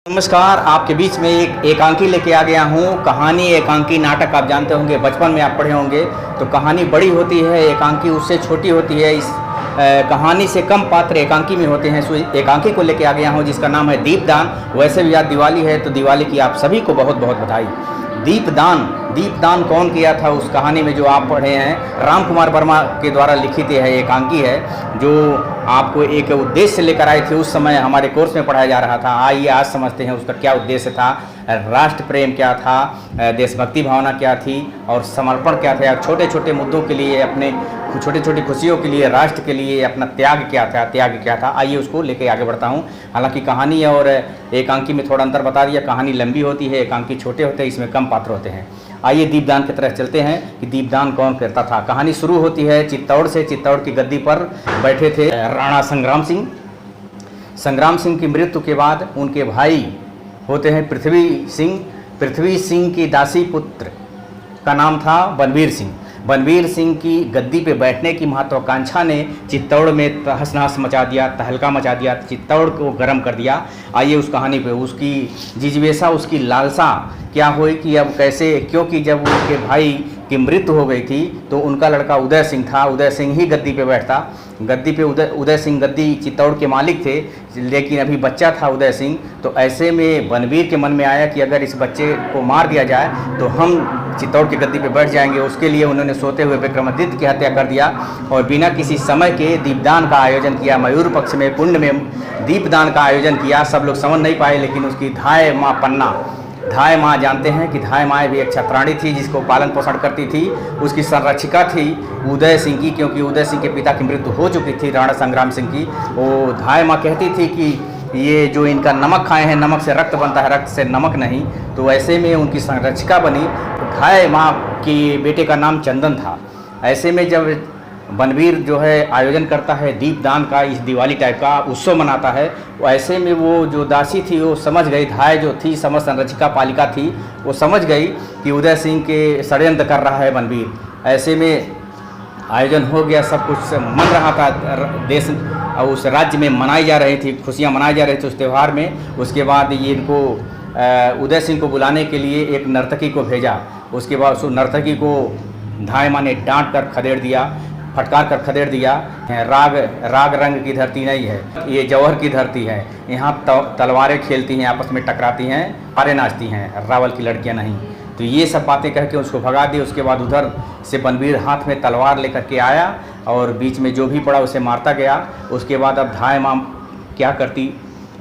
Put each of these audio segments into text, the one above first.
नमस्कार, आपके बीच में एक एकांकी लेके आ गया हूँ। कहानी एकांकी नाटक आप जानते होंगे, बचपन में आप पढ़े होंगे। तो कहानी बड़ी होती है, एकांकी उससे छोटी होती है। इस कहानी से कम पात्र एकांकी में होते हैं। सो एकांकी को लेके आ गया हूँ जिसका नाम है दीपदान। वैसे भी आज दिवाली है तो दिवाली की आप सभी को बहुत बहुत बधाई। दीपदान कौन किया था उस कहानी में जो आप पढ़े हैं, राम कुमार वर्मा के द्वारा लिखित है एकांकी है, जो आपको एक उद्देश्य लेकर आए थे। उस समय हमारे कोर्स में पढ़ाया जा रहा था। आइए आज समझते हैं उसका क्या उद्देश्य था, राष्ट्र प्रेम क्या था, देशभक्ति भावना क्या थी और समर्पण क्या था। छोटे छोटे मुद्दों के लिए, अपने छोटी छोटी खुशियों के लिए, राष्ट्र के लिए अपना त्याग क्या था। आइए उसको लेके आगे बढ़ता हूँ। हालांकि कहानी और एकांकी में थोड़ा अंतर बता दिया। कहानी लंबी होती है, एकांकी छोटे होते हैं, इसमें कम पात्र होते हैं। आइए दीपदान की तरफ चलते हैं कि दीपदान कौन करता था। कहानी शुरू होती है चित्तौड़ से। चित्तौड़ की गद्दी पर बैठे थे राणा संग्राम सिंह। संग्राम सिंह की मृत्यु के बाद उनके भाई होते हैं पृथ्वी सिंह की दासी पुत्र का नाम था बनवीर सिंह। बनवीर सिंह की गद्दी पे बैठने की महत्वाकांक्षा ने चित्तौड़ में तहस नहस मचा दिया, तहलका मचा दिया, चित्तौड़ को गर्म कर दिया। आइए उस कहानी पे, उसकी जिज्ञासा, उसकी लालसा क्या हुई कि अब कैसे, क्योंकि जब उनके भाई की मृत्यु हो गई थी तो उनका लड़का उदय सिंह था। उदय सिंह ही गद्दी पे बैठता। गद्दी पे उदय सिंह गद्दी चित्तौड़ के मालिक थे, लेकिन अभी बच्चा था उदय सिंह। तो ऐसे में बनवीर के मन में आया कि अगर इस बच्चे को मार दिया जाए तो हम चित्तौड़ की गद्दी पे बैठ जाएंगे। उसके लिए उन्होंने सोते हुए विक्रमादित्य की हत्या कर दिया और बिना किसी समय के दीपदान का आयोजन किया। मयूर पक्ष में पुण्य में दीपदान का आयोजन किया। सब लोग समझ नहीं पाए, लेकिन उसकी धाय माँ पन्ना, धाय माँ जानते हैं कि धाय माँ भी एक छत्राणी थी जिसको पालन पोषण करती थी। उसकी संरक्षिका थी उदय सिंह की, क्योंकि उदय सिंह के पिता की मृत्यु हो चुकी थी राणा संग्राम सिंह की। वो धाय माँ कहती थी कि ये जो इनका नमक खाए हैं, नमक से रक्त बनता है, रक्त से नमक नहीं। तो ऐसे में उनकी संरक्षिका बनी। धाय माँ की बेटे का नाम चंदन था। ऐसे में जब बनवीर जो है आयोजन करता है दीपदान का, इस दिवाली टाइप का उत्सव मनाता है, वो ऐसे में वो जो दासी थी वो समझ गई, धाय जो थी समझ संरक्षिका पालिका थी, वो समझ गई कि उदय सिंह के षड्यंत्र कर रहा है बनवीर। ऐसे में आयोजन हो गया, सब कुछ मन रहा था, देश और उस राज्य में मनाई जा रही थी, खुशियाँ मनाई जा रही थी उस त्यौहार में। उसके बाद ये इनको उदय सिंह को बुलाने के लिए एक नर्तकी को भेजा। उसके बाद उस नर्तकी को धाय माँ ने डांट कर खदेड़ दिया, फटकार कर खदेड़ दिया। राग रंग की धरती नहीं है, ये जौहर की धरती है। यहाँ तलवारें खेलती हैं, आपस में टकराती हैं, पारे नाचती हैं, रावल की लड़कियाँ नहीं। तो ये सब बातें कह के उसको भगा दी। उसके बाद उधर से बनवीर हाथ में तलवार लेकर के आया और बीच में जो भी पड़ा उसे मारता गया। उसके बाद अब धाय माँ क्या करती,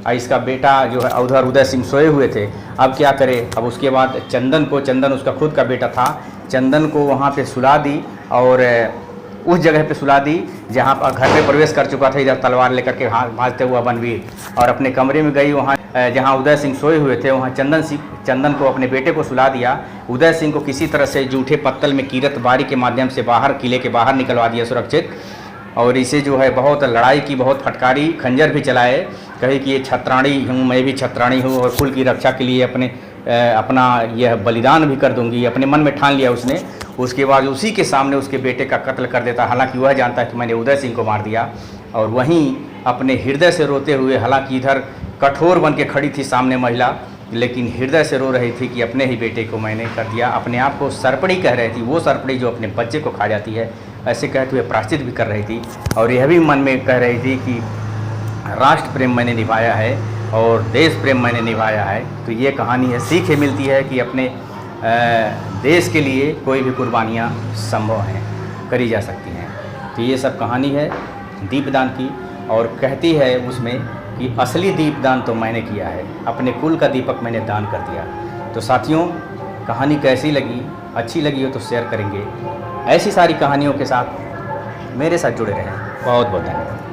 इसका बेटा जो है उधर उदय सिंह सोए हुए थे, अब क्या करे। अब उसके बाद चंदन उसका खुद का बेटा था, चंदन को वहाँ पे सुला दी और उस जगह पे सुला दी जहाँ पर घर में प्रवेश कर चुका था इधर तलवार लेकर के भागते हुआ बनवीर। और अपने कमरे में गई, वहाँ जहाँ उदय सिंह सोए हुए थे वहाँ चंदन को, अपने बेटे को सुला दिया। उदय सिंह को किसी तरह से जूठे पत्तल में कीरत बारी के माध्यम से बाहर, किले के बाहर निकलवा दिया सुरक्षित। और इसे जो है बहुत लड़ाई की, बहुत फटकारी, खंजर भी चलाए, कहे कि ये छत्राणी हूँ, मैं भी छत्राणी हूँ और कुल की रक्षा के लिए अपना यह बलिदान भी कर दूंगी, अपने मन में ठान लिया उसने। उसके बाद उसी के सामने उसके बेटे का कत्ल कर देता। हालांकि वह जानता है कि मैंने उदय सिंह को मार दिया। और वहीं अपने हृदय से रोते हुए, हालांकि इधर कठोर बन के खड़ी थी सामने महिला, लेकिन हृदय से रो रही थी कि अपने ही बेटे को मैंने कर दिया। अपने आप को सर्पणी कह रही थी, वो सर्पणी जो अपने बच्चे को खा जाती है, ऐसे कहते हुए प्रायश्चित भी कर रही थी। और यह भी मन में कह रही थी कि राष्ट्र प्रेम मैंने निभाया है और देश प्रेम मैंने निभाया है। तो ये कहानी है, सीख मिलती है कि अपने देश के लिए कोई भी कुर्बानियाँ संभव हैं, करी जा सकती हैं। तो ये सब कहानी है दीपदान की। और कहती है उसमें कि असली दीपदान तो मैंने किया है, अपने कुल का दीपक मैंने दान कर दिया। तो साथियों, कहानी कैसी लगी, अच्छी लगी हो तो शेयर करेंगे। ऐसी सारी कहानियों के साथ मेरे साथ जुड़े रहें। बहुत बहुत धन्यवाद।